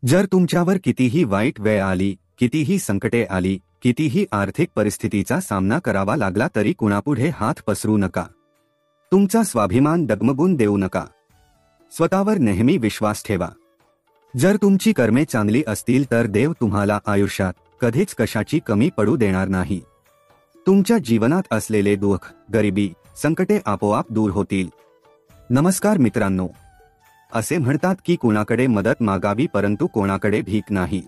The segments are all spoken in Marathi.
जर तुमच्यावर कितीही वाईट वेळ आली, कितीही संकटे आली, कितीही आर्थिक परिस्थितीचा सामना करावा लागला तरी कुणापुढे हात पसरू नका. तुमचा स्वाभिमान डगमगून देऊ नका. स्वतःवर नेहमी विश्वास ठेवा. जर तुमची कर्मे चांगली असतील तर देव तुम्हाला आयुष्यात कधीच कशाची कमी पडू देणार नाही. तुमच्या जीवनात असलेले दुःख, गरिबी, संकटे आपोआप दूर होतील. नमस्कार मित्रांनो. असे म्हणतात की कोणाकडे मदत मागावी परंतु कोणाकडे भीक नाही.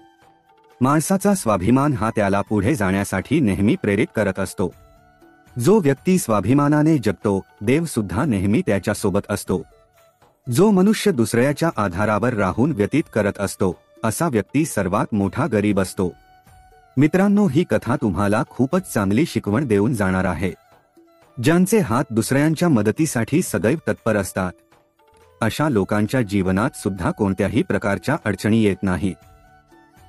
माणसाचा स्वाभिमान हा त्याला पुढे जाण्यासाठी नेहमी प्रेरित करत असतो. जो व्यक्ती स्वाभिमानाने जगतो, देव सुद्धा नेहमी त्याच्यासोबत असतो. जो मनुष्य दुसऱ्याच्या आधारावर राहून व्यतीत करत असतो, असा व्यक्ती सर्वात मोठा गरीब असतो. मित्रांनो, ही कथा तुम्हाला खूपच चांगली शिकवण देऊन जाणार आहे. ज्यांचे हात दुसऱ्यांच्या मदतीसाठी सदैव तत्पर असतात, अशा लोकांच्या जीवनात सुद्धा कोणत्याही प्रकारच्या अडचणी येत नाहीत.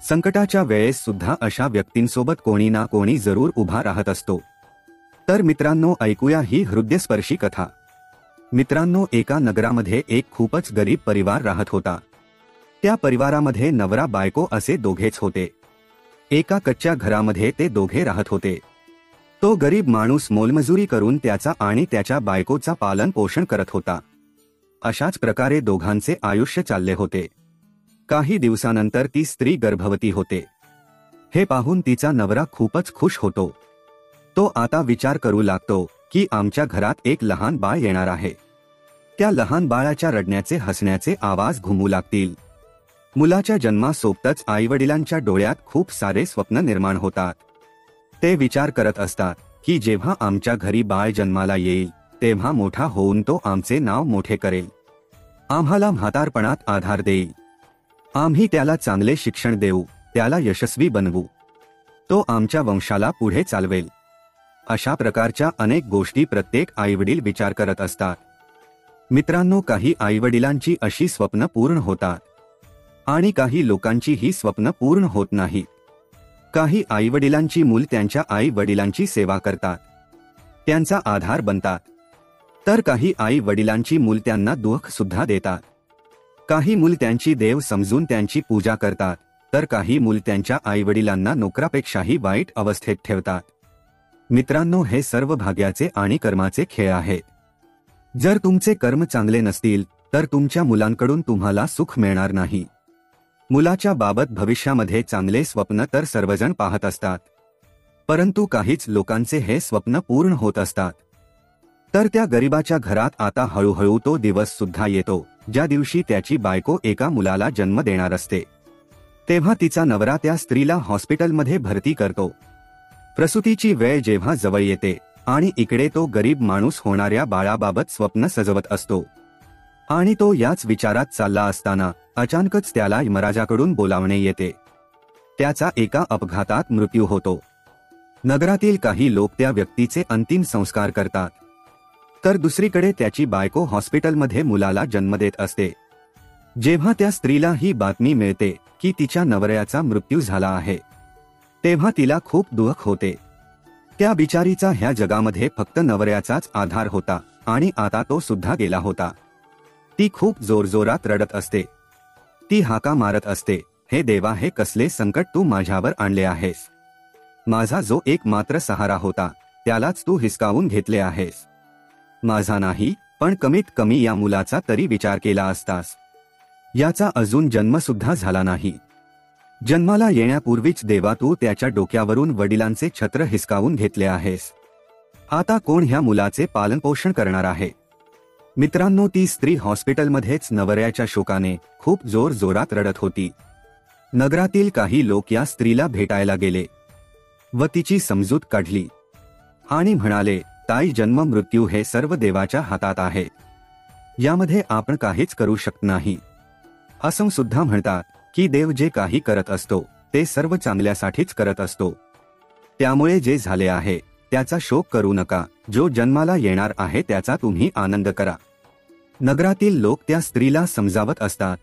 संकटाच्या वेळेस सुद्धा अशा व्यक्तींसोबत कोणी ना कोणी जरूर उभा राहत असतो. तर मित्रांनो, ऐकूया ही हृदयस्पर्शी कथा. मित्रांनो, एका नगरामध्ये एक खूपच गरीब परिवार राहत होता. त्या परिवारामध्ये नवरा बायको असे दोघेच होते. एका कच्च्या घरामध्ये ते दोघे राहत होते. तो गरीब माणूस मोलमजुरी करून त्याचा आणि त्याच्या बायकोचा पालन पोषण करत होता. अशाच प्रकारे दोघांचे आयुष्य चालले होते. काही दिवसानंतर ती स्त्री गर्भवती होते. हे पाहून तिचा नवरा खूपच खुश होतो. तो आता विचार करू लागतो की आमच्या घरात एक लहान बाळ येणार आहे. त्या लहान बाळाच्या रडण्याचे, हसण्याचे आवाज घुमू लागतील. मुलाच्या जन्मासोबतच आईवडिलांच्या डोळ्यात खूप सारे स्वप्न निर्माण होतात. ते विचार करत असतात की जेव्हा आमच्या घरी बाळ जन्माला येईल तेव्हा मोठा होऊन तो आमचे नाव मोठे करेल, आम्हाला म्हातारपणात आधार देईल, आम्ही त्याला चांगले शिक्षण देऊ, त्याला यशस्वी बनवू, तो आमच्या वंशाला पुढे चालवेल. अशा प्रकारच्या अनेक गोष्टी प्रत्येक आईवडील विचार करत असतात. मित्रांनो, काही आईवडिलांची अशी स्वप्न पूर्ण होतात आणि काही लोकांची ही स्वप्न पूर्ण होत नाहीत. काही आईवडिलांची मूल त्यांच्या आई वडिलांची सेवा करतात, त्यांचा आधार बनतात, तर काही आई वडिलांची मूल त्यांना दुःख सुद्धा देतात. काही मूल त्यांची देव समजून त्यांची पूजा करतात, तर काही मूल त्यांच्या आईवडिलांना नोकरापेक्षाही वाईट अवस्थेत ठेवतात. मित्रांनो, हे सर्व भाग्याचे आणि कर्माचे खेळ आहेत. जर तुमचे कर्म चांगले नसतील तर तुमच्या मुलांकडून तुम्हाला सुख मिळणार नाही. मुलाच्या बाबत भविष्यामध्ये चांगले स्वप्न तर सर्वजण पाहत असतात, परंतु काहीच लोकांचे हे स्वप्न पूर्ण होत असतात. तर त्या गरिबाच्या घरात आता हळूहळू तो दिवस सुद्धा येतो ज्या दिवशी त्याची बायको एका मुलाला जन्म देणार असते. तेव्हा तिचा नवरा त्या स्त्रीला हॉस्पिटलमध्ये भरती करतो. प्रसूतीची वेळ जेव्हा जवळ येते आणि इकडे तो गरीब माणूस होणाऱ्या बाळाबाबत स्वप्न सजवत असतो आणि तो याच विचारात चालला असताना अचानकच त्याला यमराजाकडून बोलावणे येते. त्याचा एका अपघातात मृत्यू होतो. नगरातील काही लोक त्या व्यक्तीचे अंतिम संस्कार करतात, तर दुसरीकडे त्याची बायको हॉस्पिटलमध्ये मुलाला जन्म देत असते. जेव्हा त्या स्त्रीला ही बातमी मिळते की तिच्या नवऱ्याचा मृत्यू झाला आहे, तेव्हा तिला खूप दुःख होते. त्या बिचारीचा ह्या जगामध्ये फक्त नवऱ्याचाच आधार होता आणि आता तो सुद्धा गेला होता. ती खूप जोरजोरात रडत असते. ती हाका मारत असते, हे देवा, हे कसले संकट तू माझ्यावर आणले आहेस. माझा जो एकमात्र सहारा होता त्यालाच तू हिसकावून घेतले आहेस. माझा नाही, पण कमीत कमी या मुलाचा तरी विचार केला असतास. याचा अजून जन्म सुद्धा झाला नाही. जन्माला येण्यापूर्वीच देवा तू त्याच्या डोक्यावरून वडिलांचे छत्र हिसकावून घेतले आहेस. आता कोण ह्या मुलाचे पालनपोषण करणार आहे. मित्रांनो, ती स्त्री हॉस्पिटलमध्येच नवऱ्याच्या शोकाने खूप जोरजोरात रडत होती. नगरातील काही लोक या स्त्रीला भेटायला गेले व तिची समजूत काढली आणि म्हणाले, ताई, जन्म मृत्यू हे सर्व देवाच्या हातात आहे, यामध्ये आपण काहीच करू शकत नाही. असं सुद्धा म्हणतात की देव जे काही करत असतो ते सर्व चांगल्यासाठीच करत असतो. त्यामुळे जे झाले आहे त्याचा शोक करू नका. जो जन्माला येणार आहे त्याचा तुम्ही आनंद करा. नगरातील लोक त्या स्त्रीला समजावत असतात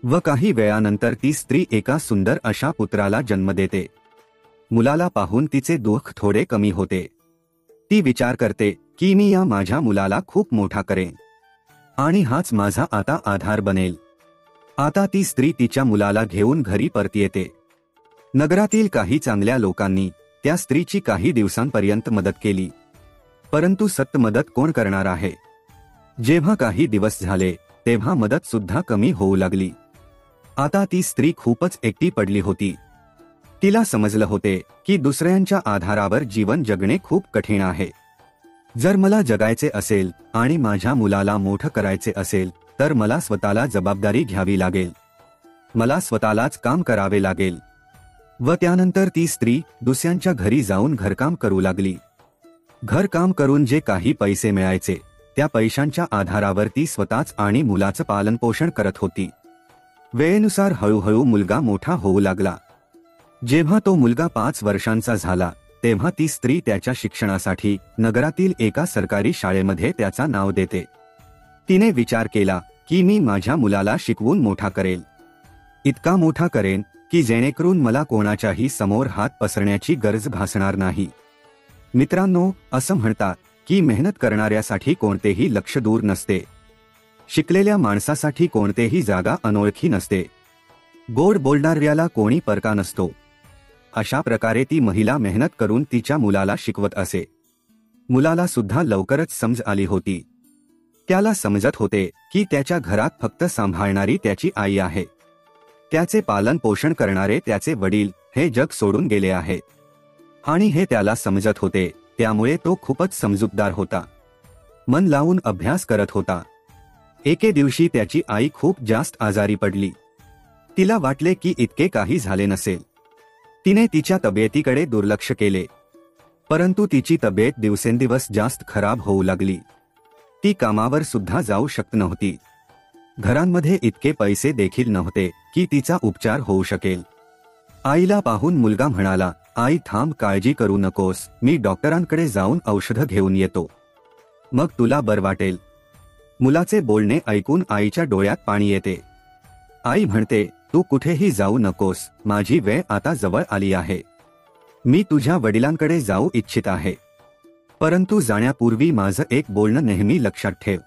व काही वेळानंतर ती स्त्री एका सुंदर अशा पुत्राला जन्म देते. मुलाला पाहून तिचे दुःख थोडे कमी होते. ती विचार करते की मी या माझ्या मुलाला खूप मोठा करेन आणि हाच माझा आता आधार बनेल. आता ती स्त्री तिच्या मुलाला घेऊन घरी परत येते. नगरातील काही चांगल्या लोकांनी त्या स्त्रीची काही दिवसांपर्यंत मदत केली, परंतु सत्य मदत कोण करणार आहे. जेव्हा काही दिवस झाले तेव्हा मदत सुद्धा कमी होऊ लागली. आता ती स्त्री खूपच एकटी पडली होती. तिला समजलं होते की दुसऱ्यांच्या आधारावर जीवन जगणे खूप कठीण आहे. जर मला जगायचे असेल आणि माझ्या मुलाला मोठं करायचे असेल तर मला स्वतःला जबाबदारी घ्यावी लागेल, मला स्वतःलाच काम करावे लागेल. व त्यानंतर ती स्त्री दुसऱ्यांच्या घरी जाऊन घरकाम करू लागली. घरकाम करून जे काही पैसे मिळायचे त्या पैशांच्या आधारावर ती स्वतःच आणि मुलाचं पालनपोषण करत होती. वेळेनुसार हळूहळू मुलगा मोठा होऊ लागला. जेव्हा तो मुलगा 5 वर्षांचा झाला तेव्हा ती स्त्री त्याच्या शिक्षणासाठी नगरातील एका सरकारी शाळेमध्ये त्याचा नाव देते. तिने विचार केला की मी माझ्या मुलाला शिकवून मोठा करेल, इतका मोठा करेन की जेणेकरून मला कोणाच्याही समोर हात पसरण्याची गरज भासणार नाही. मित्रांनो, असं म्हणतात की मेहनत करणाऱ्यासाठी कोणतेही लक्ष्य दूर नसते, शिकलेल्या माणसासाठी कोणतेही जागा अनोळखी नसते, गोड बोलणाऱ्याला कोणी परका नसतो. अशा प्रकारे ती महिला मेहनत करून तिच्या मुलाला शिकवत असे. मुलाला सुद्धा लवकरच समज आली होती. त्याला समजत होते की त्याच्या घरात फक्त सांभाळणारी त्याची आई आहे, त्याचे पालन पोषण करणारे त्याचे वडील हे जग सोडून गेले आहेत. आणि हे त्याला समजत होते, त्यामुळे तो खूपच समजूतदार होता. मन लावून अभ्यास करत होता. एके दिवशी त्याची आई खूप जास्त आजारी पडली. तिला वाटले की इतके काही झाले नसेल. तिने तिच्या तब्येतीकडे दुर्लक्ष केले, परंतु तिची तब्येत दिवसेंदिवस जास्त खराब होऊ लागली. ती कामावर सुद्धा जाऊ शकत नव्हती. घरांमध्ये इतके पैसे देखील नव्हते की तिचा उपचार होऊ शकेल. आईला पाहून मुलगा म्हणाला, आई थांब, काळजी करू नकोस, मी डॉक्टरांकडे जाऊन औषधं घेऊन येतो, मग तुला बरं वाटेल. मुलाचे बोलणे ऐकून आईच्या डोळ्यात पाणी येते. आई म्हणते, तू कुठेही जाऊ नकोस, माझी वेळ आता जवळ आली आहे. मी तुझ्या वडिलांकडे जाऊ इच्छित आहे, परंतु जाण्यापूर्वी माझं एक बोलणं नेहमी लक्षात ठेव.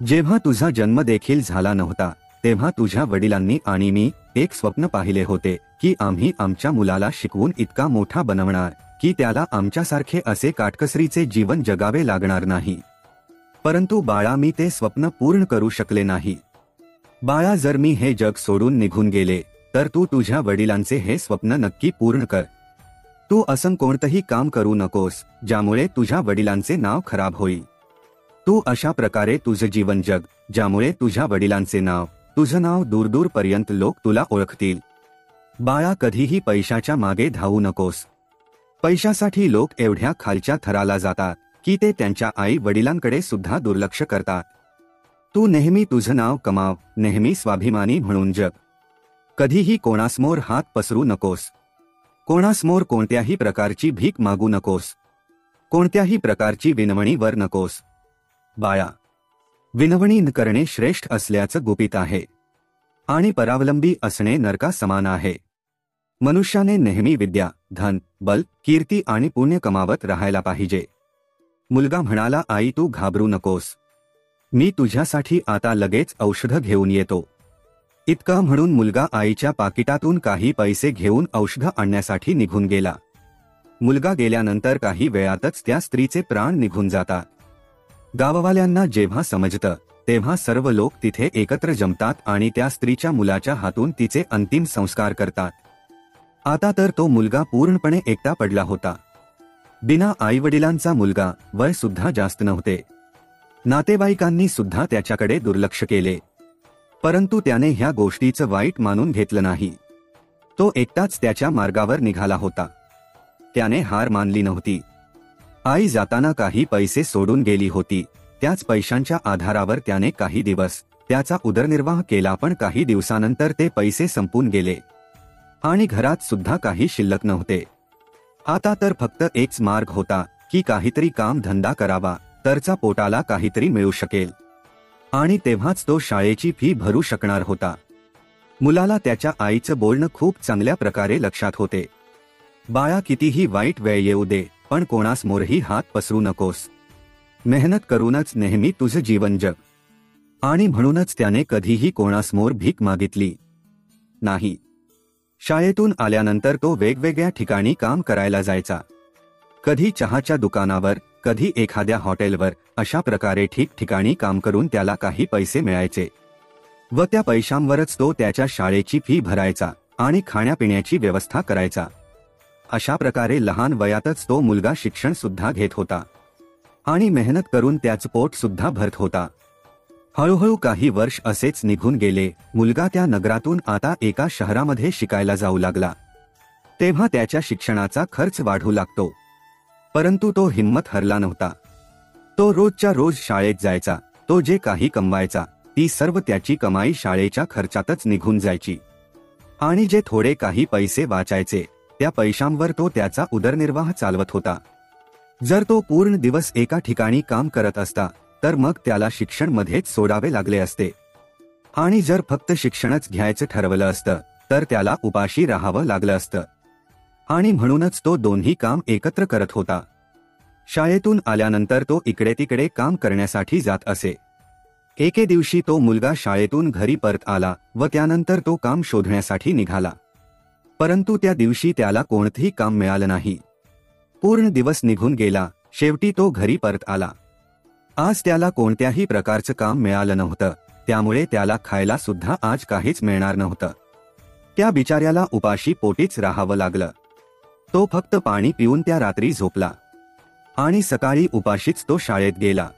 जेव्हा तुझा जन्म देखील झाला नव्हता तेव्हा तुझ्या वडिलांनी आणि मी एक स्वप्न पाहिले होते की आम्ही आमच्या मुलाला शिकवून इतका मोठा बनवणार की त्याला आमच्यासारखे असे काटकसरीचे जीवन जगावे लागणार नाही. परंतु बाळा, मी ते स्वप्न पूर्ण करू शकले नाही. बाळा, जर मी हे जग सोडून निघून गेले तर तू तुझ्या वडिलांचे हे स्वप्न नक्की पूर्ण कर. तू असं कोणतंही काम करू नकोस ज्यामुळे तुझ्या वडिलांचे नाव खराब होईल. तू अशा प्रकारे तुझं जीवन जग ज्यामुळे तुझ्या वडिलांचे नाव, तुझं नाव दूरदूरपर्यंत लोक तुला ओळखतील. बाळा, कधीही पैशाच्या मागे धावू नकोस. पैशासाठी लोक एवढ्या खालच्या थराला जातात की ते त्यांच्या आई वडिलांकडे सुद्धा दुर्लक्ष करतात. तू नेहमी तुझं नाव कमाव, नेहमी स्वाभिमानी म्हणून जग. कधीही कोणासमोर हात पसरू नकोस. कोणासमोर कोणत्याही प्रकारची भीक मागू नकोस. कोणत्याही प्रकारची विनवणी वर नकोस. बाळा, विनवणी न करणे श्रेष्ठ असल्याचं गुपित आहे आणि परावलंबी असणे नरका समान आहे. मनुष्याने नेहमी विद्या, धन, बल, कीर्ती आणि पुण्य कमावत राहायला पाहिजे. मुलगा म्हणाला, आई तू घाबरू नकोस, मी तुझ्यासाठी आता लगेच औषधं घेऊन येतो. इतका म्हणून मुलगा आईच्या पाकिटातून काही पैसे घेऊन औषधं आणण्यासाठी निघून गेला. मुलगा गेल्यानंतर काही वेळातच त्या स्त्रीचे प्राण निघून जातात. गाववाल्यांना जेव्हा समजतं तेव्हा सर्व लोक तिथे एकत्र जमतात आणि त्या स्त्रीच्या मुलाच्या हातून तिचे अंतिम संस्कार करतात. आता तर तो मुलगा पूर्णपणे एकटा पडला होता. बिना आईवडिलांचा मुलगा, वय सुद्धा जास्त नव्हते. नातेवाईकांनी सुद्धा त्याच्याकडे दुर्लक्ष केले, परंतु त्याने ह्या गोष्टीचं वाईट मानून घेतलं नाही. तो एकटाच त्याच्या मार्गावर निघाला होता. त्याने हार मानली नव्हती. आई जाताना काही पैसे सोडून गेली होती. त्याच पैशांच्या आधारावर त्याने काही दिवस त्याचा उदरनिर्वाह केला, पण काही दिवसानंतर ते पैसे संपून गेले आणि घरात सुद्धा काही शिल्लक नव्हते. आता तर फक्त एकच मार्ग होता की काहीतरी काम धंदा करावा, तरचा पोटाला काहीतरी मिळू शकेल. आणि तेव्हाच तो शाळेची फी भरू शकणार होता. मुलाला त्याच्या आईचं बोलणं खूप चांगल्या प्रकारे लक्षात होते. बाळा, कितीही वाईट वेळ येऊ दे, पण कोणासमोरही हात पसरू नकोस. मेहनत करूनच नेहमी तुझं जीवन जग. आणि म्हणूनच त्याने कधीही कोणासमोर भीक मागितली नाही. शाळेतून आल्यानंतर तो वेगवेगळ्या ठिकाणी काम करायला जायचा. कधी चहाच्या दुकानावर, कधी एखाद्या हॉटेलवर, अशा प्रकारे ठिकठिकाणी काम करून त्याला काही पैसे मिळायचे व त्या पैशांवरच तो त्याच्या शाळेची फी भरायचा आणि खाण्यापिण्याची व्यवस्था करायचा. अशा प्रकारे लहान वयातच तो मुलगा शिक्षण सुद्धा घेत होता आणि मेहनत करून त्याचं पोट सुद्धा भरत होता. हळूहळू काही वर्ष असेच निघून गेले. मुलगा त्या नगरातून आता एका शहरामध्ये शिकायला जाऊ लागला. तेव्हा त्याच्या शिक्षणाचा खर्च वाढू लागतो, परंतु तो हिम्मत हरला नव्हता. तो रोजच्या रोज शाळेत जायचा. तो जे काही कमवायचा ती सर्व त्याची कमाई शाळेच्या खर्चातच निघून जायची आणि जे थोडे काही पैसे वाचायचे त्या पैशांवर तो त्याचा उदरनिर्वाह चालवत होता. जर तो पूर्ण दिवस एका ठिकाणी काम करत असता तर मग त्याला शिक्षण मध्येच सोडावे लागले असते आणि जर फक्त शिक्षणच घ्यायचं ठरवलं असतं तर त्याला उपाशी राहावं लागलं असतं. आणि म्हणूनच तो दोन्ही काम एकत्र करत होता. शाळेतून आल्यानंतर तो इकडे तिकडे काम करण्यासाठी जात असे. एके दिवशी तो मुलगा शाळेतून घरी परत आला व त्यानंतर तो काम शोधण्यासाठी निघाला. परंतु त्या दिवशी त्याला कोणतंही काम मिळालं नाही. पूर्ण दिवस निघून गेला. शेवटी तो घरी परत आला. आज त्याला कोणत्याही प्रकारचं काम मिळालं नव्हतं, त्यामुळे त्याला खायला सुद्धा आज काहीच मिळणार नव्हतं. त्या बिचाऱ्याला उपाशी पोटीच राहावं लागलं. तो फक्त पाणी पिऊन त्या रात्री झोपला आणि सकाळी उपाशीच तो शाळेत गेला.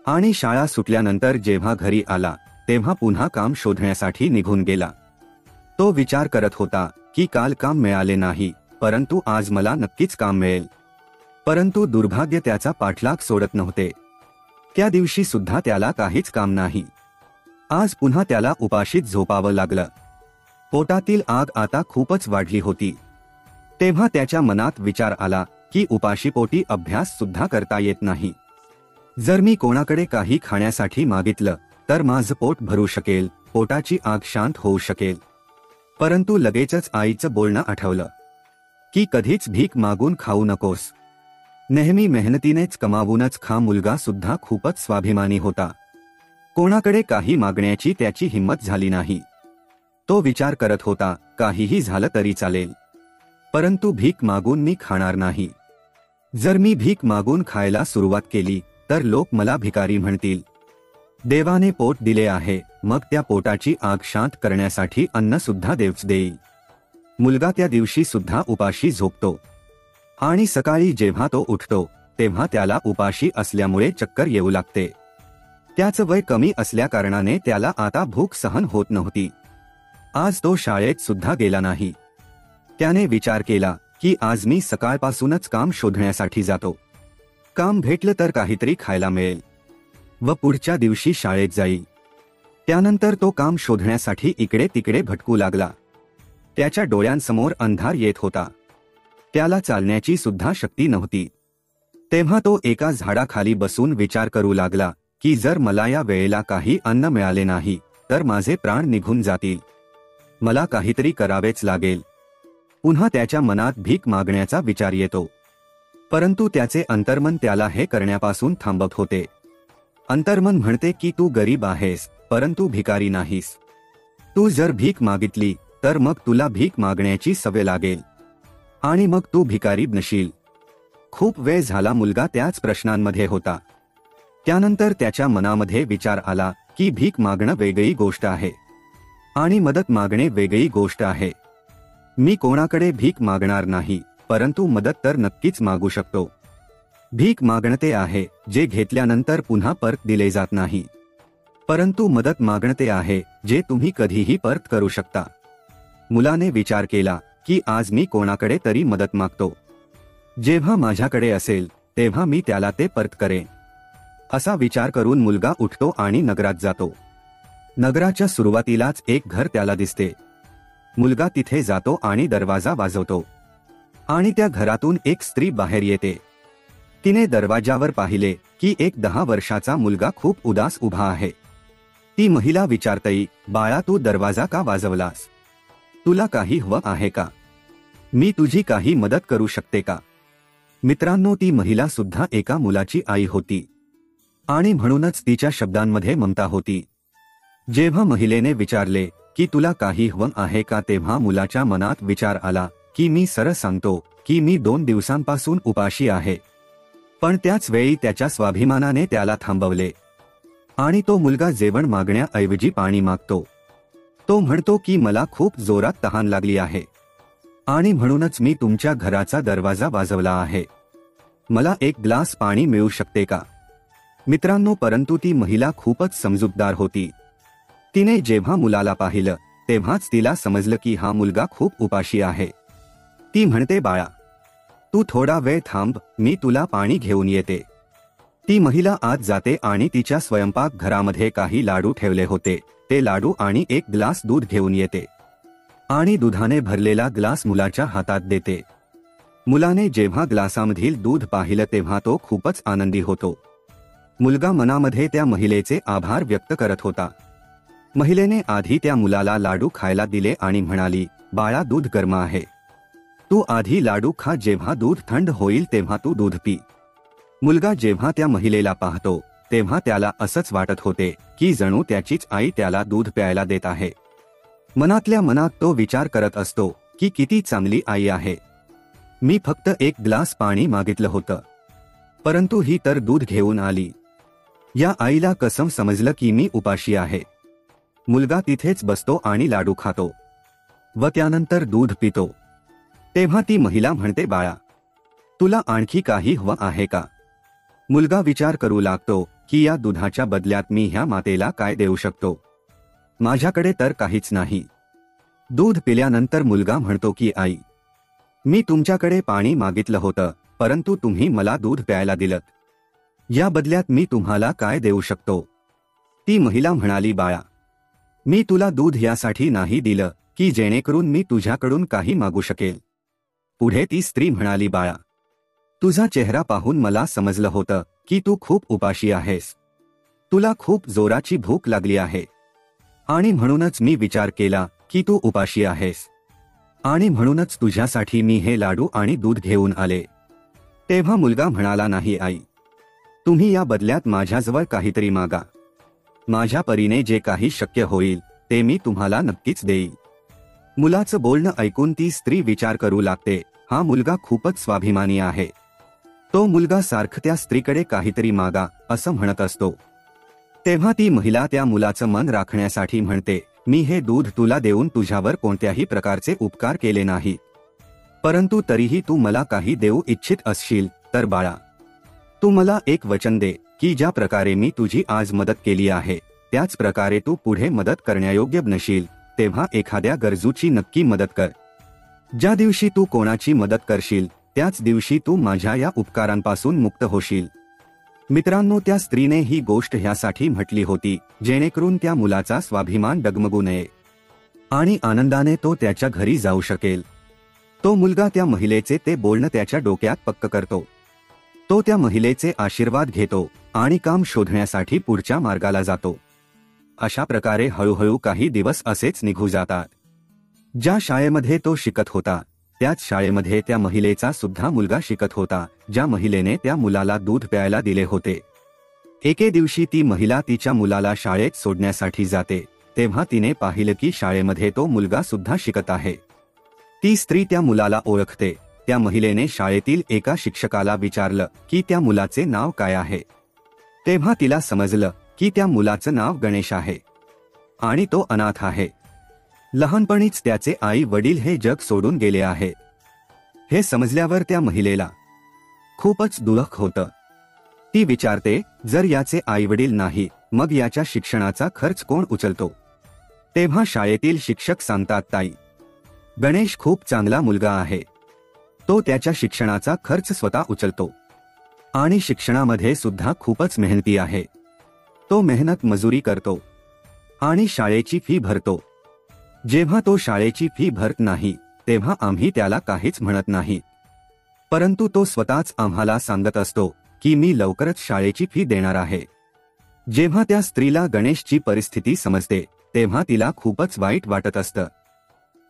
आणि शाळा सुटल्यानंतर जेव्हा घरी आला तेव्हा पुन्हा काम शोधण्यासाठी निघून गेला. तो विचार करत होता की काल काम मिळाले नाही, परंतु आज मला नक्कीच काम मिळेल. परंतु दुर्भाग्य त्याचा पाठलाग सोडत नव्हते. त्या दिवशी सुद्धा त्याला काहीच काम नाही. आज पुन्हा त्याला उपाशीच झोपावं लागलं. पोटातील आग आता खूपच वाढली होती. तेव्हा त्याच्या मनात विचार आला की उपाशीपोटी अभ्यास सुद्धा करता येत नाही. जर मी कोणाकडे काही खाण्यासाठी मागितलं तर माझं पोट भरू शकेल, पोटाची आग शांत होऊ शकेल. परंतु लगेचच आईचं बोलणं आठवलं की कधीच भीक मागून खाऊ नकोस, नेहमी मेहनतीनेच कमावूनच खा. मुलगा सुद्धा खूपच स्वाभिमानी होता. कोणाकडे काही मागण्याची त्याची हिंमत झाली नाही. तो विचार करत होता काहीही झालं तरी चालेल, परंतु भीक मागून मी खाणार नाही. जर मी भीक मागून खायला सुरुवात केली तर लोक मला भिकारी म्हणतील. देवाने पोट दिले आहे, मग त्या पोटाची आग शांत करण्यासाठी अन्न सुद्धा देवच देईल. मुलगा त्या दिवशी सुद्धा उपाशी झोपतो आणि सकाळी जेव्हा तो उठतो तेव्हा त्याला उपाशी असल्यामुळे चक्कर येऊ लागते. त्याचं वय कमी असल्याकारणाने त्याला आता भूक सहन होत नव्हती. आज तो शाळेत सुद्धा गेला नाही. त्याने विचार केला की आज मी सकाळपासूनच काम शोधण्यासाठी जातो. काम भेटलं तर काहीतरी खायला मिळेल व पुढच्या दिवशी शाळेत जाईल. त्यानंतर तो काम शोधण्यासाठी इकडे तिकडे भटकू लागला. त्याच्या डोळ्यांसमोर अंधार येत होता. त्याला चालण्याची सुद्धा शक्ती नव्हती. तेव्हा तो एका झाडाखाली बसून विचार करू लागला की जर मला या वेळेला काही अन्न मिळाले नाही तर माझे प्राण निघून जातील. मला काहीतरी करावेच लागेल. पुन्हा त्याच्या मनात भीक मागण्याचा विचार येतो, परंतु त्याचे अंतर्मन त्याला हे करण्यापासून थांबवत होते. अंतर्मन म्हणते की तू गरीब आहेस, परंतु भिकारी नाहीस. तू जर भीक मागितली तर मग तुला भीक मागण्याची सवय लागेल आणि मग तू भिकारी बनशील. खूप वेळ झाला मुलगा त्याच प्रश्नांमध्ये होता. त्यानंतर त्याच्या मनामध्ये विचार आला की भीक मागणं वेगळी गोष्ट आहे आणि मदत मागणे वेगळी गोष्ट आहे. मी कोणाकडे भीक मागणार नाही, परंतु मदत तर नक्कीच मागू शकतो. भीक मागणं ते आहे जे घेतल्यानंतर पुन्हा परत दिले जात नाही, परंतु मदत मागणं ते आहे जे तुम्ही कधीही परत करू शकता. मुलाने विचार केला की आज मी कोणाकडे तरी मदत मागतो. जेव्हा माझ्याकडे असेल तेव्हा मी त्याला ते परत करेन. असा विचार करून मुलगा उठतो आणि नगरात जातो. नगराच्या सुरुवातीलाच एक घर त्याला दिसते. मुलगा तिथे जातो आणि दरवाजा वाजवतो आणि त्या घरातून एक स्त्री बाहेर येते. तिने दरवाजावर पाहिले की एक 10 वर्षाचा मुलगा खूप उदास उभा आहे. ती महिला विचारते, बाळा तू दरवाजा का वाजवलास? तुला काही हवं आहे का? मी तुझी काही मदत करू शकते का? मित्रांनो, ती महिला सुद्धा एका मुलाची आई होती. आणि म्हणूनच तिच्या शब्दांमध्ये ममता होती. जेव्हा महिलेने विचारले की तुला काही हवं आहे का, तेव्हा मुलाच्या मनात विचार आला की मी सरळ सांगतो की मी 2 दिवसांपासून उपाशी आहे. पण त्याच वेळी त्याच्या स्वाभिमानाने त्याला थांबवले आणि तो मुलगा जेवण मागण्याऐवजी पाणी मागतो. तो म्हणतो की मला खूप जोरात तहान लागली आहे आणि म्हणूनच मी तुमच्या घराचा दरवाजा वाजवला आहे. मला एक ग्लास पाणी मिळू शकते का? मित्रांनो, परंतु ती महिला खूपच समजूतदार होती. तिने जेव्हा मुलाला पाहिलं तेव्हाच तिला समजलं की हा मुलगा खूप उपाशी आहे. ती म्हणते, बाळा तू थोडा वेळ थांब, मी तुला पाणी घेऊन येते. ती महिला आत जाते आणि तिच्या स्वयंपाक घरामध्ये काही लाडू ठेवले होते ते लाडू आणि एक ग्लास दूध घेऊन येते आणि दुधाने भरलेला ग्लास मुलाच्या हातात देते. मुलाने जेव्हा ग्लासामधील दूध पाहिलं तेव्हा तो खूपच आनंदी होतो. मुलगा मनामध्ये त्या महिलेचे आभार व्यक्त करत होता. महिलेने आधी त्या मुलाला लाडू खायला दिले आणि म्हणाली, बाळा दूध गरम आहे, तू आधी लाडू खा, जेव्हा दूध थंड होईल तेव्हा तू दूध पी. मुलगा जेव्हा त्या महिलेला पाहतो तेव्हा त्याला असंच वाटत होते की जणू त्याचीच आई त्याला दूध प्यायला देत आहे. मनातल्या मनात तो विचार करत असतो की किती चांगली आई आहे. मी फक्त एक ग्लास पाणी मागितलं होतं, परंतु ही तर दूध घेऊन आली. या आईला कसं समजलं की मी उपाशी आहे. मुलगा तिथेच बसतो आणि लाडू खातो व त्यानंतर दूध पितो. तेव्हा ती महिला म्हणते, बाळा तुला आणखी काही हवं आहे का? मुलगा विचार करू लागतो की या दुधाच्या बदल्यात मी ह्या मातेला काय देऊ शकतो. माझ्याकडे तर काहीच नाही. दूध पिल्यानंतर मुलगा म्हणतो की आई, मी तुमच्याकडे पाणी मागितलं होतं, परंतु तुम्ही मला दूध प्यायला दिलत. या बदल्यात मी तुम्हाला काय देऊ शकतो? ती महिला म्हणाली, बाळा मी तुला दूध यासाठी नाही दिलं की जेणेकरून मी तुझ्याकडून काही मागू शकेल. पुढे ती स्त्री म्हणाली, बाळा तुझा चेहरा पाहून मला समजलं होतं की तू खूप उपाशी आहेस. तुला खूप जोराची भूक लागली आहे आणि म्हणूनच मी विचार केला की तू उपाशी आहेस आणि म्हणूनच तुझ्यासाठी मी हे लाडू आणि दूध घेऊन आले. तेव्हा मुलगा म्हणाला, नाही आई, तुम्ही या बदल्यात माझ्याजवळ काहीतरी मागा. माझ्या परीने जे काही शक्य होईल ते मी तुम्हाला नक्कीच देईन. मुलाचं बोलणं ऐकून ती स्त्री विचार करू लागते, हा मुलगा खूपच स्वाभिमानी आहे. तो मुलगा सारखं त्या स्त्रीकडे काहीतरी मागा असं म्हणत असतो. तेव्हा ती महिला त्या मुलाचं मन राखण्यासाठी म्हणते, मी हे दूध तुला देऊन तुझ्यावर कोणत्याही प्रकारचे उपकार केले नाही, परंतु तरीही तू मला काही देऊ इच्छित असशील तर बाळा तू मला एक वचन दे की ज्या प्रकारे मी तुझी आज मदत केली आहे त्याच प्रकारे तू पुढे मदत करण्यायोग्य बनशील तेव्हा एखाद्या गरजूची नक्की मदत कर. ज्या दिवशी तू कोणाची मदत करशील त्याच दिवशी तू माझ्या या उपकारांपासून मुक्त होशील. मित्रांनो, त्या स्त्रीने ही गोष्ट ह्यासाठी म्हटली होती जेणेकरून त्या मुलाचा स्वाभिमान डगमगू नये आणि आनंदाने तो त्याच्या घरी जाऊ शकेल. तो मुलगा त्या महिलेचे ते बोलणं त्याच्या डोक्यात पक्क करतो. तो त्या महिलेचे आशीर्वाद घेतो आणि काम शोधण्यासाठी पुढच्या मार्गाला जातो. अशा प्रकारे हळूहळू काही दिवस असेच निघू जातात. ज्या शाळेमध्ये तो शिकत होता त्याच शाळेमध्ये त्या महिलेचा सुद्धा मुलगा शिकत होता, ज्या महिलेने त्या मुलाला दूध प्यायला दिले होते. एके दिवशी ती महिला तिच्या मुलाला शाळेत सोडण्यासाठी जाते तेव्हा तिने पाहिलं की शाळेमध्ये तो मुलगा सुद्धा शिकत आहे. ती स्त्री त्या मुलाला ओळखते. त्या महिलेने शाळेतील एका शिक्षकाला विचारलं की त्या मुलाचे नाव काय आहे. तेव्हा तिला समजलं की त्या मुलाचं नाव गणेश आहे आणि तो अनाथ आहे. लहानपणीच त्याचे आई वडील हे जग सोडून गेले आहे. हे समजल्यावर त्या महिलेला खूपच दुःख होतं. ती विचारते, जर याचे आई वडील नाही मग याच्या शिक्षणाचा खर्च कोण उचलतो? तेव्हा शाळेतील शिक्षक सांगतात, ताई गणेश खूप चांगला मुलगा आहे. तो त्याच्या शिक्षणाचा खर्च स्वतः उचलतो आणि शिक्षणामध्ये सुद्धा खूपच मेहनती आहे. तो मेहनत मजुरी करतो आणि शाळेची फी भरतो. जेव्हा तो शाळेची फी भरत नाही तेव्हा आम्ही त्याला काहीच म्हणत नाही, परंतु तो स्वतःच आम्हाला सांगत असतो की मी लवकरच शाळेची फी देणार आहे. जेव्हा त्या स्त्रीला गणेशची परिस्थिती समजते तेव्हा तिला खूपच वाईट वाटत असतं.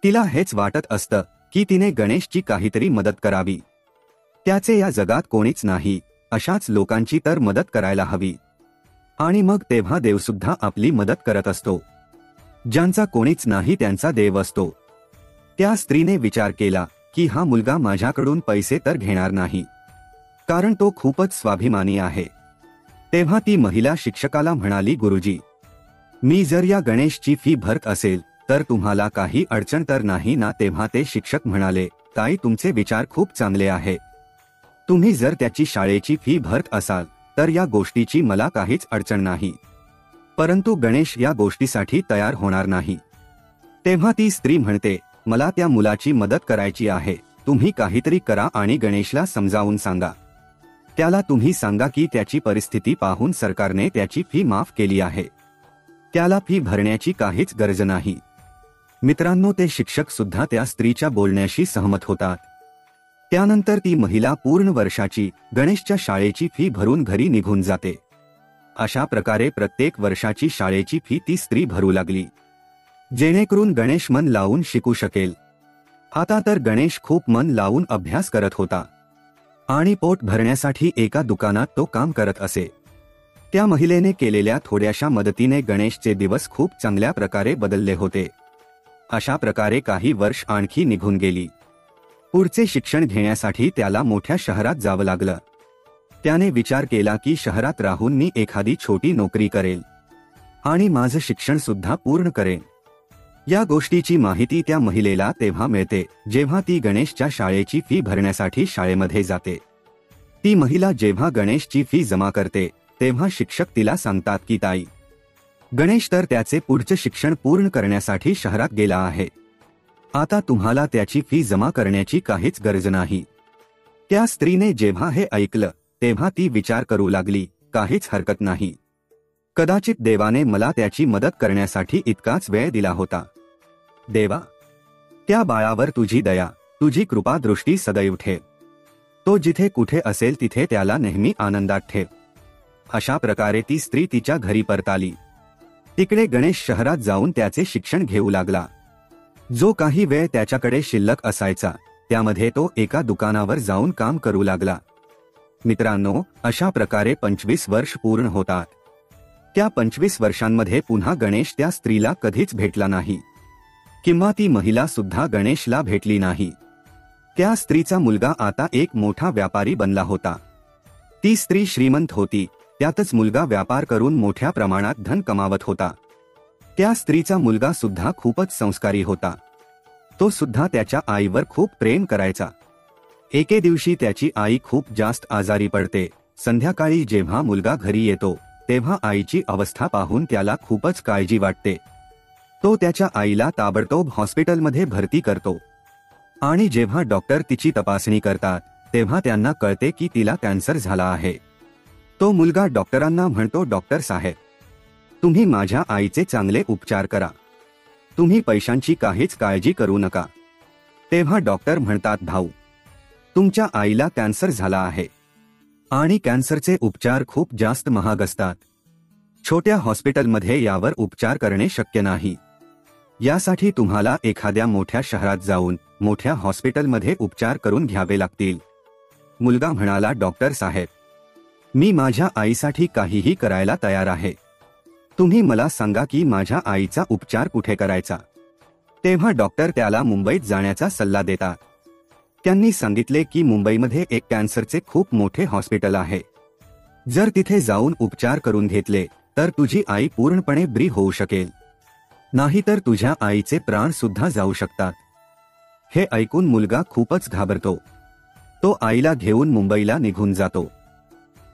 तिला हेच वाटत असतं की तिने गणेशची काहीतरी मदत करावी. त्याचे या जगात कोणीच नाही, अशाच लोकांची तर मदत करायला हवी. आणि मग तेव्हा देवसुद्धा आपली मदत करत असतो. ज्यांचा कोणीच नाही त्यांचा देव असतो. त्या स्त्रीने विचार केला की हा मुलगा माझ्याकडून पैसे तर घेणार नाही, कारण तो खूपच स्वाभिमानी आहे. तेव्हा ती महिला शिक्षकाला म्हणाली, गुरुजी, मी जर या गणेशची फी भरत असेल तर तुम्हाला काही अडचण तर नाही ना? तेव्हा ते शिक्षक म्हणाले, ताई, तुमचे विचार खूप चांगले आहे. तुम्ही जर त्याची शाळेची फी भरत असाल तर या गोष्टीची मला काहीच अडचण नाही, परंतु गणेश या गोष्टीसाठी तयार होणार नाही. तेव्हा ती स्त्री म्हणते, मला त्या मुलाची मदत करायची आहे. तुम्ही काहीतरी करा आणि गणेशला समजावून सांगा. त्याला तुम्ही सांगा की त्याची परिस्थिती पाहून सरकारने त्याची फी माफ केली आहे. त्याला फी भरण्याची काहीच गरज नाही. मित्रांनो, ते शिक्षक सुद्धा त्या स्त्रीच्या बोलण्याशी सहमत होतात. त्यानंतर ती महिला पूर्ण वर्षाची गणेशच्या शाळेची फी भरून घरी निघून जाते. अशा प्रकारे प्रत्येक वर्षाची शाळेची फी ती स्त्री भरू लागली, जेणेकरून गणेश मन लावून शिकू शकेल. आता तर गणेश खूप मन लावून अभ्यास करत होता आणि पोट भरण्यासाठी एका दुकानात तो काम करत असे. त्या महिलेने केलेल्या थोड्याशा मदतीने गणेशचे दिवस खूप चांगल्या प्रकारे बदलले होते. अशा प्रकारे काही वर्ष आणखी निघून गेली. पुढचे शिक्षण घेण्यासाठी त्याला मोठ्या शहरात जावं लागलं. त्याने विचार केला की शहरात राहून मी एखादी छोटी नोकरी करेल आणि माझं शिक्षण सुद्धा पूर्ण करेन. या गोष्टीची माहिती त्या महिलेला तेव्हा मिळते जेव्हा ती गणेशच्या शाळेची फी भरण्यासाठी शाळेमध्ये जाते. ती महिला जेव्हा गणेशची फी जमा करते तेव्हा शिक्षक तिला सांगतात की ताई, गणेश तर त्याचे पुढचे शिक्षण पूर्ण करण्यासाठी शहरात गेला आहे. आता तुम्हाला त्याची फी जमा करण्याची काहीच गरज नाही. त्या स्त्रीने जेव्हा हे ऐकलं तेव्हा ती विचार करू लागली, काहीच हरकत नाही. कदाचित देवाने मला त्याची मदत करण्यासाठी इतकाच वेळ दिला होता. देवा, त्या बाळावर तुझी दया, तुझी कृपा दृष्टी सदैव ठेव. तो जिथे कुठे असेल तिथे त्याला नेहमी आनंदात ठेव. अशा प्रकारे ती स्त्री तिच्या घरी परताली. तिकडे गणेश शहरात जाऊन त्याचे शिक्षण घेऊ लागला. जो काही वेळ त्याच्याकडे शिल्लक असायचा त्यामध्ये तो एका दुकानावर जाऊन काम करू लागला. मित्रांनो, अशा प्रकारे 25 वर्ष पूर्ण होतात. त्या 25 वर्षांमध्ये पुन्हा गणेश त्या स्त्रीला कधीच भेटला नाही, किंवा ती महिला सुद्धा गणेशला भेटली नाही. त्या स्त्रीचा मुलगा आता एक मोठा व्यापारी बनला होता. ती स्त्री श्रीमंत होती, त्यातच मुलगा व्यापार करून मोठ्या प्रमाणात धन कमावत होता. त्या स्त्रीचा मुलगा सुद्धा खूपच संस्कारी होता. तो सुद्धा त्याच्या आईवर खूप प्रेम करायचा. एके दिवशी त्याची आई खूप जास्त आजारी पडते. संध्याकाळी जेव्हा मुलगा घरी येतो तेव्हा आईची अवस्था पाहून त्याला खूपच काळजी वाटते. तो त्याच्या आईला ताबडतोब हॉस्पिटलमध्ये भरती करतो आणि जेव्हा डॉक्टर तिची तपासणी करतात तेव्हा त्यांना कळते की तिला कॅन्सर झाला आहे. तो मुलगा डॉक्टरांना म्हणतो, डॉक्टर साहेब, तुम्ही माझ्या आईचे चांगले उपचार करा. तुम्ही पैशांची काहीच काळजी करू नका. तेव्हा डॉक्टर म्हणतात, भाऊ, तुमच्या आईला कॅन्सर झाला आहे आणि कॅन्सरचे उपचार खूप जास्त महाग असतात. छोट्या हॉस्पिटलमध्ये यावर उपचार करणे शक्य नाही. यासाठी तुम्हाला एखाद्या मोठ्या शहरात जाऊन मोठ्या हॉस्पिटलमध्ये उपचार करून घ्यावे लागतील. मुलगा म्हणाला, डॉक्टर साहेब, मी माझ्या आईसाठी काहीही करायला तयार आहे. तुम्ही मला सांगा की माझ्या आईचा उपचार कुठे करायचा. तेव्हा डॉक्टर त्याला मुंबईत जाण्याचा सल्ला देतात. त्यांनी सांगितले की मुंबईमध्ये एक कॅन्सरचे खूप मोठे हॉस्पिटल आहे. जर तिथे जाऊन उपचार करून घेतले तर तुझी आई पूर्णपणे बरी होऊ शकेल, नाहीतर तुझ्या आईचे प्राण सुद्धा जाऊ शकतात. हे ऐकून मुलगा खूपच घाबरतो. तो आईला घेऊन मुंबईला निघून जातो.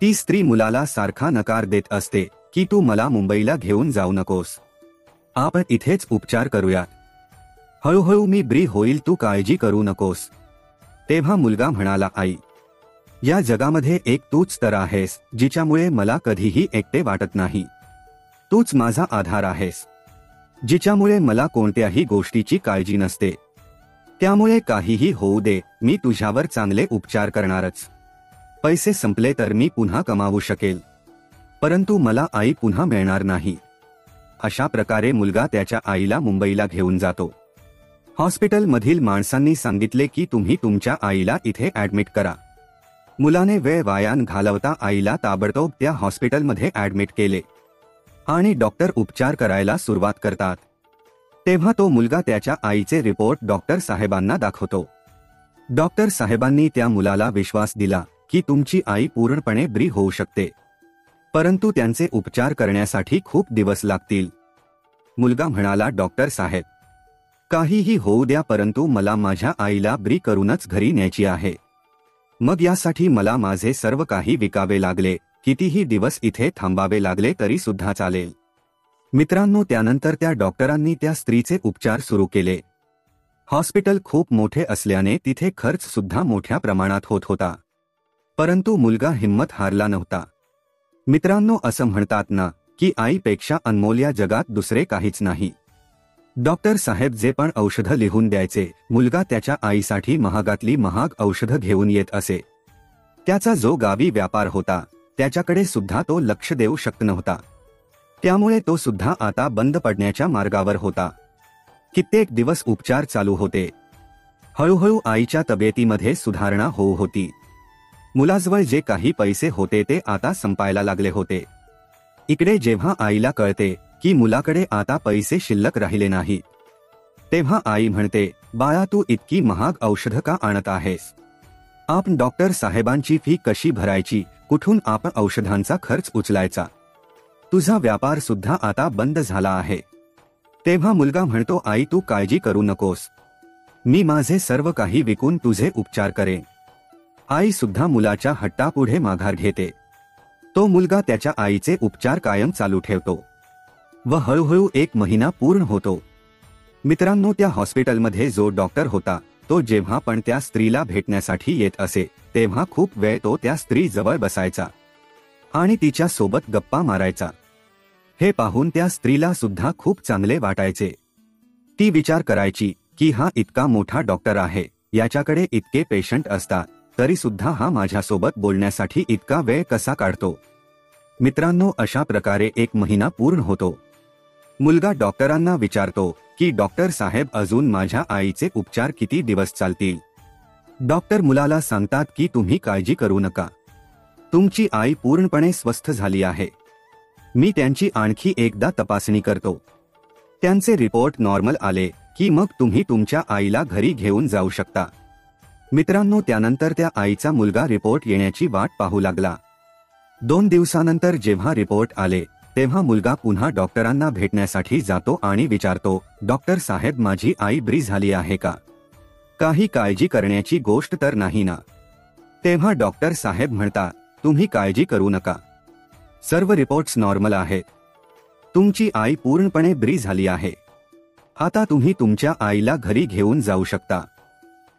ती स्त्री मुलाला सारखा नकार देत असते की तू मला मुंबईला घेऊन जाऊ नकोस, आपण इथेच उपचार करूयात. हळूहळू मी बरी होईल, तू काळजी करू नकोस. तेव्हा मुलगा म्हणाला, आई, या जगामध्ये एक तूच तर आहेस जिच्यामुळे मला कधीही एकटे वाटत नाही. तूच माझा आधार आहेस, जिच्यामुळे मला कोणत्याही गोष्टीची काळजी नसते. त्यामुळे काहीही होऊ दे, मी तुझ्यावर चांगले उपचार करणारच. पैसे संपले तर मी पुन्हा कमावू शकेल, परंतु मला आई पुन्हा मिळणार नाही. अशा प्रकारे मुलगा त्याच्या आईला मुंबईला घेऊन जातो. हॉस्पिटलमधील माणसांनी सांगितले की तुम्ही तुमच्या आईला इथे ऍडमिट करा. मुलाने वेळ वाया न घालवता आईला ताबडतोब त्या हॉस्पिटलमध्ये ऍडमिट केले आणि डॉक्टर उपचार करायला सुरुवात करतात. तेव्हा तो मुलगा त्याच्या आईचे रिपोर्ट डॉक्टर साहेबांना दाखवतो. डॉक्टर साहेबांनी त्या मुलाला विश्वास दिला की तुमची आई पूर्णपणे बरी होऊ शकते, परंतु त्यांचे उपचार करण्यासाठी खूप दिवस लागतील. मुलगा म्हणाला, डॉक्टर साहेब, काहीही होऊ द्या, परंतु मला माझ्या आईला बरी करूनच घरी न्यायची आहे. मग यासाठी मला माझे सर्व काही विकावे लागले, कितीही दिवस इथे थांबावे लागले तरी सुद्धा चालेल. मित्रांनो, त्यानंतर त्या डॉक्टरांनी त्या स्त्रीचे उपचार सुरू केले. हॉस्पिटल खूप मोठे असल्याने तिथे खर्च सुद्धा मोठ्या प्रमाणात होत होता, परंतु मुलगा हिंमत हारला नव्हता. मित्रांनो, असं म्हणतात ना की आईपेक्षा अनमोल या जगात दुसरे काहीच नाही. डॉक्टर साहेब जे पण औषधं लिहून द्यायचे, मुलगा त्याच्या आईसाठी महागातली महाग औषधं घेऊन येत असे. त्याचा जो गावी व्यापार होता त्याच्याकडे सुद्धा तो लक्ष देऊ शकत नव्हता, त्यामुळे तो सुद्धा आता बंद पडण्याच्या मार्गावर होता. कित्येक दिवस उपचार चालू होते. हळूहळू आईच्या तब्येतीमध्ये सुधारणा होऊ होती. मुलाजवळ जे काही पैसे होते ते आता संपायला लागले होते. इकडे जेव्हा आईला कळते की मुलाकडे आता पैसे शिल्लक राहिले नाही, तेव्हा आई म्हणते, बाळा, तू इतकी महाग औषधं का आणत आहेस? आपण डॉक्टर साहेबांची फी कशी भरायची? कुठून आपण औषधांचा खर्च उचलायचा? तुझा व्यापार सुद्धा आता बंद झाला आहे. तेव्हा मुलगा म्हणतो, आई, तू काळजी करू नकोस, मी माझे सर्व काही विकून तुझे उपचार करेन. आई सुद्धा मुलाच्या हट्टापुढे माघार घेते. तो मुलगा त्याच्या आईचे उपचार कायम चालू ठेवतो व हळूहळू 1 महिना पूर्ण होतो. मित्रांनो, त्या हॉस्पिटलमध्ये जो डॉक्टर होता तो जेव्हा पण त्या स्त्रीला भेटण्यासाठी येत असे तेव्हा खूप वेळ तो त्या स्त्री जवळ बसायचा आणि तिच्या सोबत गप्पा मारायचा. हे पाहून त्या स्त्रीला सुद्धा खूप चांगले वाटायचे. ती विचार करायची की हा इतका मोठा डॉक्टर आहे, याच्याकडे इतके पेशंट असतात, तरी सुद्धा हा माझ्यासोबत बोलण्यासाठी इतका वेळ कसा काढतो. मित्रांनो, अशा प्रकारे 1 महिना पूर्ण होतो. मुलगा डॉक्टरांना विचारतो की डॉक्टर साहेब, अजून माझ्या आईचे उपचार किती दिवस चालतील? डॉक्टर मुलाला सांगतात की तुम्ही काळजी करू नका, तुमची आई पूर्णपणे स्वस्थ झाली आहे. मी त्यांची आणखी एकदा तपासणी करतो. त्यांचे रिपोर्ट नॉर्मल आले की मग तुम्ही तुमच्या आईला घरी घेऊन जाऊ शकता. मित्रांनो, त्यानंतर त्या आईचा मुलगा रिपोर्ट येण्याची वाट पाहू लागला. 2 दिवसानंतर जेव्हा रिपोर्ट आले तेव्हा मुलगा पुन्हा डॉक्टरांना भेटण्यासाठी जातो आणि विचारतो, डॉक्टर साहेब, माझी आई बरी झाली आहे का? काही काळजी करण्याची गोष्ट तर नाही ना? तेव्हा डॉक्टर साहेब म्हणतात, तुम्ही काळजी करू नका, सर्व रिपोर्ट्स नॉर्मल आहेत. तुमची आई पूर्णपणे बरी झाली आहे. आता तुम्ही तुमच्या आईला घरी घेऊन जाऊ शकता.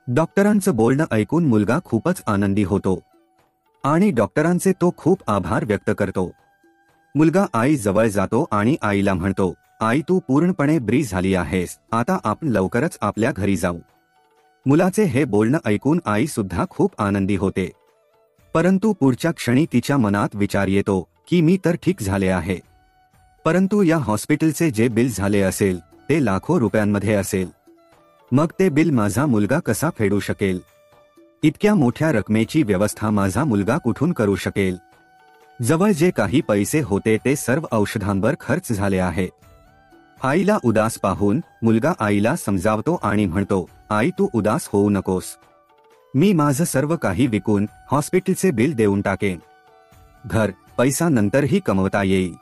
डॉक्टरांचं बोलणं ऐकून मुलगा खूपच आनंदी होतो आणि डॉक्टरांचे तो खूप आभार व्यक्त करतो. मुलगा आई जवळ जातो आणि आईला म्हणतो, आई, तू पूर्णपणे बरी झाली आहेस, आता आपण लवकरच आपल्या घरी जाऊ. मुलाचे हे बोलणं ऐकून आई सुद्धा खूप आनंदी होते, परंतु पुढच्या क्षणी तिच्या मनात विचार येतो की मी तर ठीक झाले आहे, परंतु या हॉस्पिटलचे जे बिल झाले असेल ते लाखो रुपयांमध्ये असेल. मग ते बिल माझा मुलगा कसा फेडू शकेल? इतक्या मोठ्या रकमेची व्यवस्था माझा मुलगा कुठून करू शकेल? जवळ जे काही पैसे होते ते सर्व औषधांवर खर्च झाले आहे. आईला उदास पाहून मुलगा आईला समजावतो आणि म्हणतो, आई, तू उदास होऊ नकोस, मी माझं सर्व काही विकून हॉस्पिटलचे बिल देऊन टाकेन. घर पैसा नंतरही कमवता येईल.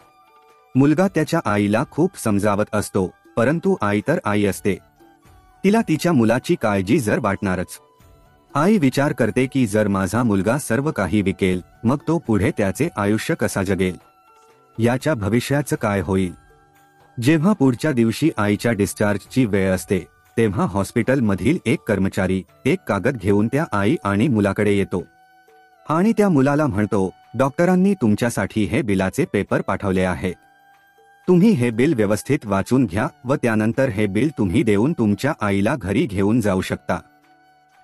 मुलगा त्याच्या आईला खूप समजावत असतो, परंतु आई तर आई असते, तिला तिच्या मुलाची काळजी जर वाटणारच. आई विचार करते की जर माझा मुलगा सर्व काही विकेल मग तो पुढे त्याचे आयुष्य कसा जगेल, याच्या भविष्याचं काय होईल. जेव्हा पुढच्या दिवशी आईच्या डिस्चार्जची वेळ असते तेव्हा हॉस्पिटलमधील एक कर्मचारी एक कागद घेऊन त्या आई आणि मुलाकडे येतो आणि त्या मुलाला म्हणतो, डॉक्टरांनी तुमच्यासाठी हे बिलाचे पेपर पाठवले आहे, तुम्ही हे बिल व्यवस्थित वाचून घ्या व त्यानंतर हे बिल तुम्ही देऊन तुमच्या आईला घरी घेऊन जाऊ शकता.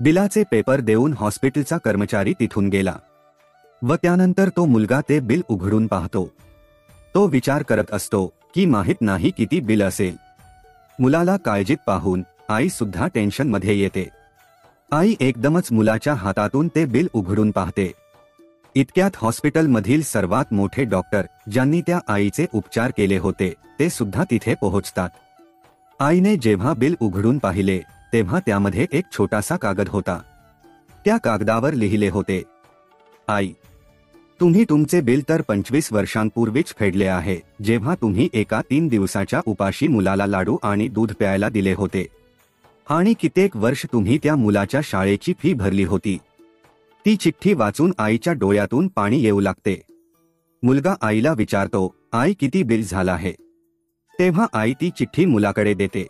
बिलाचे पेपर देऊन हॉस्पिटलचा कर्मचारी तिथून गेला व त्यानंतर तो मुलगा ते बिल उघडून पाहतो. तो विचार करत असतो की माहित नाही किती बिल असेल. मुलाला काळजीत पाहून आई सुद्धा टेन्शनमध्ये येते. आई एकदमच मुलाच्या हातातून ते बिल उघडून पाहते. इतक्यात हॉस्पिटलमधील सर्वात मोठे डॉक्टर, ज्यांनी त्या आईचे उपचार केले होते, ते सुद्धा तिथे पोहोचतात. आईने जेव्हा बिल उघडून पाहिले तेव्हा त्यामध्ये एक छोटासा कागद होता. त्या कागदावर लिहिले होते, आई, तुम्ही तुमचे बिल तर 25 वर्षांपूर्वीच फेडले आहे, जेव्हा तुम्ही एका 3 दिवसाच्या उपाशी मुलाला लाडू आणि दूध प्यायला दिले होते, आणि कित्येक वर्ष तुम्ही त्या मुलाच्या शाळेची फी भरली होती. ती चिठ्ठी वाचून आईच्या डोळ्यातून पाणी येऊ लागते. मुलगा आईला विचारतो, आई किती बिल झालं आहे? तेव्हा आई ती चिठ्ठी मुलाकडे देते.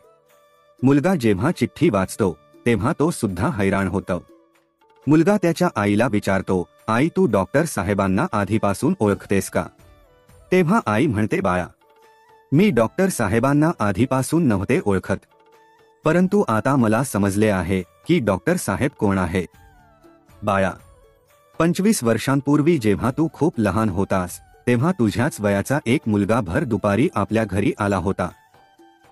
मुलगा जेव्हा चिठ्ठी वाचतो तेव्हा तो सुद्धा हैराण होतो. मुलगा त्याच्या आईला विचारतो, आई तू डॉक्टर साहेबांना आधीपासून ओळखतेस का? तेव्हा आई म्हणते, बाळा, मी डॉक्टर साहेबांना आधीपासून नव्हते ओळखत, परंतु आता मला समजले आहे की डॉक्टर साहेब कोण आहेत. बाळा, 25 वर्षांपूर्वी जेव्हा तू खूप लहान होतास तेव्हा तुझ्याच वयाचा एक मुलगा भर दुपारी आपल्या घरी आला होता.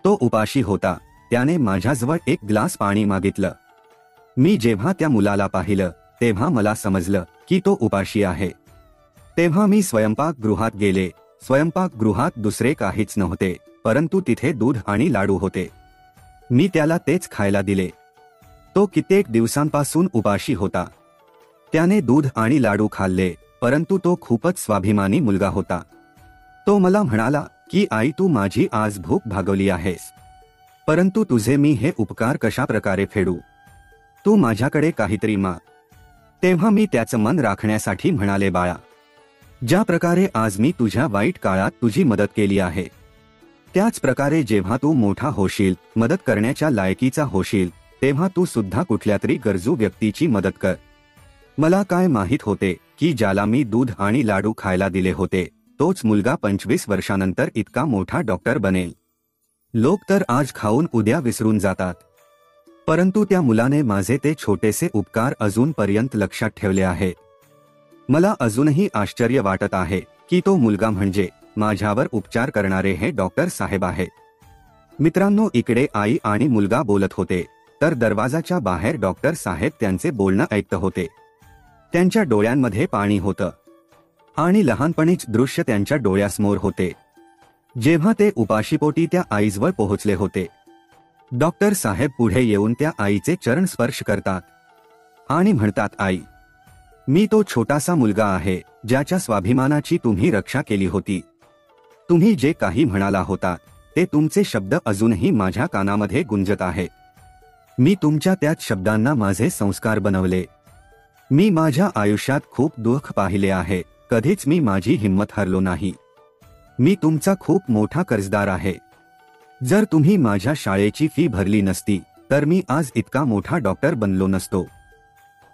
तो उपाशी होता. त्याने माझ्याजवळ एक ग्लास पाणी मागितलं. मी जेव्हा त्या मुलाला पाहिलं तेव्हा मला समजलं की तो उपाशी आहे. तेव्हा मी स्वयंपाकगृहात गेले. स्वयंपाकगृहात दुसरे काहीच नव्हते, परंतु तिथे दूध आणि लाडू होते. मी त्याला तेच खायला दिले. तो कित्येक दिवसांपासून उपाशी होता. त्याने दूध आणि लाडू खाल्ले, परंतु तो खूपच स्वाभिमानी मुलगा होता. तो मला म्हणाला की आई तू माझी आज भूक भागवली आहेस, परंतु तुझे मी हे उपकार कशा प्रकारे फेडू? तू माझ्याकडे काहीतरी माग. तेव्हा मी त्याचं मन राखण्यासाठी म्हणाले, बाळा, ज्या प्रकारे आज मी तुझ्या वाईट काळात तुझी मदत केली आहे, त्याच प्रकारे जेव्हा तू मोठा होशील, मदत करण्याच्या लायकीचा होशील, तेव्हा तू सुद्धा कुठल्यातरी गरजू व्यक्तीची मदत कर. मला काय माहित होते की ज्याला मी दूध आणि लाडू खायला दिले होते तोच मुलगा 25 वर्षानंतर इतका मोठा डॉक्टर बनेल. लोक तर आज खाऊन उद्या विसरून जातात, परंतु त्या मुलाने माझे ते छोटेसे उपकार अजूनपर्यंत लक्षात ठेवले आहेत. मला अजूनही आश्चर्य वाटत आहे की तो मुलगा म्हणजे माझ्यावर उपचार करणारे हे डॉक्टर साहेब आहेत. मित्रांनो, इकडे आई आणि मुलगा बोलत होते तर दरवाजाच्या बाहेर डॉक्टर साहेब त्यांचे बोलणं ऐकत होते. त्यांच्या डोळ्यांमध्ये पाणी होतं आणि लहानपणीच दृश्य त्यांच्या डोळ्यासमोर होते, जेव्हा ते उपाशीपोटी त्या आईजवळ पोहोचले होते. डॉक्टर साहेब पुढे येऊन त्या आईचे चरण स्पर्श करतात आणि म्हणतात, आई, मी तो छोटासा मुलगा आहे ज्याच्या स्वाभिमानाची तुम्ही रक्षा केली होती. तुम्ही जे काही म्हणाला होता ते तुमचे शब्द अजूनही माझ्या कानामध्ये गुंजत आहेत. मी तुमच्या त्याच शब्दांना माझे संस्कार बनवले. मी माझ्या आयुष्यात खूप दुःख पाहिले आहे, कधीच मी माझी हिंमत हरलो नाही. मी तुमचा खूप मोठा कर्जदार आहे. जर तुम्ही माझ्या शाळेची फी भरली नसती तर मी आज इतका मोठा डॉक्टर बनलो नसतो.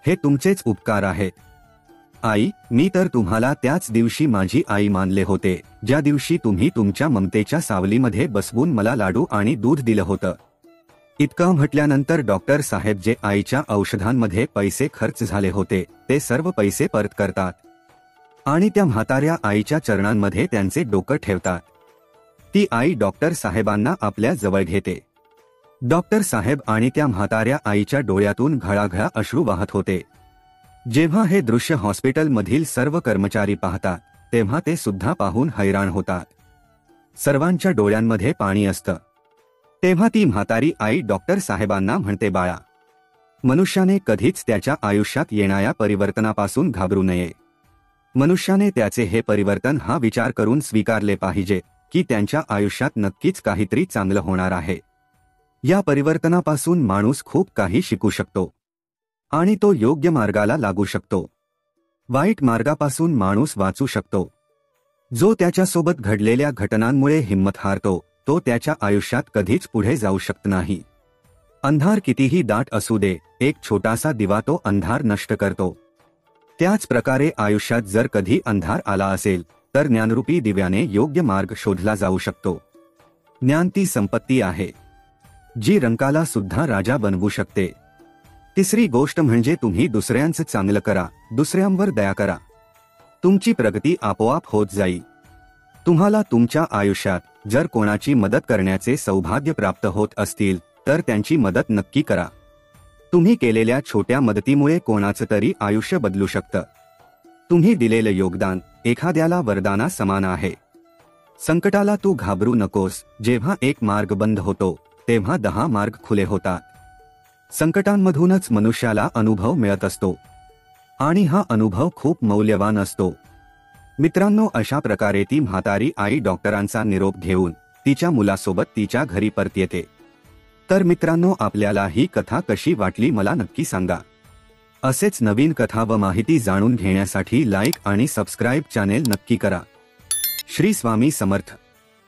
हे तुमचेच उपकार आहेत. आई, मी तर तुम्हाला त्याच दिवशी माझी आई मानले होते ज्या दिवशी तुम्ही तुमच्या ममतेच्या सावलीमध्ये बसवून मला लाडू आणि दूध दिलं होतं. इतकं म्हटल्यानंतर डॉक्टर साहेब जे आईच्या औषधांमध्ये पैसे खर्च झाले होते ते सर्व पैसे परत करतात आणि त्या म्हाताऱ्या आईच्या चरणांमध्ये त्यांचे डोकं ठेवतात. ती आई डॉक्टर साहेबांना आपल्या जवळ घेते. डॉक्टर साहेब आणि त्या म्हाताऱ्या आईच्या डोळ्यातून घळाघळा अश्रू वाहत होते. जेव्हा हे दृश्य हॉस्पिटलमधील सर्व कर्मचारी पाहतात तेव्हा ते सुद्धा पाहून हैराण होतात. सर्वांच्या डोळ्यांमध्ये पाणी असतं. तेव्हा ती म्हातारी आई डॉक्टर साहेबांना म्हणते, बाळा, मनुष्याने कधीच त्याच्या आयुष्यात येणाऱ्या परिवर्तनापासून घाबरू नये. मनुष्याने त्याचे हे परिवर्तन हा विचार करून स्वीकारले पाहिजे की त्यांच्या आयुष्यात नक्कीच काहीतरी चांगलं होणार आहे. या परिवर्तनापासून माणूस खूप काही शिकू शकतो आणि तो योग्य मार्गाला लागू शकतो. वाईट मार्गापासून माणूस वाचू शकतो. जो त्याच्यासोबत घडलेल्या घटनांमुळे हिंमत हारतो तो त्याच्या आयुष्यात कधीच पुढे जाऊ शकत नाही. अंधार कितीही दाट असू दे, एक छोटासा दिवा तो अंधार नष्ट करतो. त्याच प्रकारे आयुष्यात जर कधी अंधार आला असेल तर ज्ञानरूपी दिव्याने योग्य मार्ग शोधला जाऊ शकतो. ज्ञान ती संपत्ती आहे जी रंकाला सुद्धा राजा बनवू शकते. तिसरी गोष्ट म्हणजे तुम्ही दुसऱ्यांचं चांगलं करा, दुसऱ्यांवर दया करा. तुमची प्रगती आपोआप होत जाईल. तुम्हाला तुमच्या आयुष्यात जर कोणाची मदत करण्याचे सौभाग्य प्राप्त होत असतील तर त्यांची मदत नक्की करा. तुम्ही केलेल्या छोट्या मदतीमुळे कोणाचं तरी आयुष्य बदलू शकतं. तुम्ही दिलेलं योगदान एखाद्याला वरदाना समान आहे. संकटाला तू घाबरू नकोस. जेव्हा एक मार्ग बंद होतो तेव्हा 10 मार्ग खुले होतात. संकटांमधूनच मनुष्याला अनुभव मिळत असतो आणि हा अनुभव खूप मौल्यवान असतो. मित्रांनो, अशा प्रकारे ती म्हातारी आई डॉक्टरांचा निरोप घेऊन तिच्या मुलासोबत तिच्या घरी परत येते. तर मित्रांनो, आपल्याला ही कथा कशी वाटली मला नक्की सांगा. असेच नवीन कथा व माहिती जाणून घेण्यासाठी लाईक आणि सबस्क्राईब चॅनेल नक्की करा. श्री स्वामी समर्थ.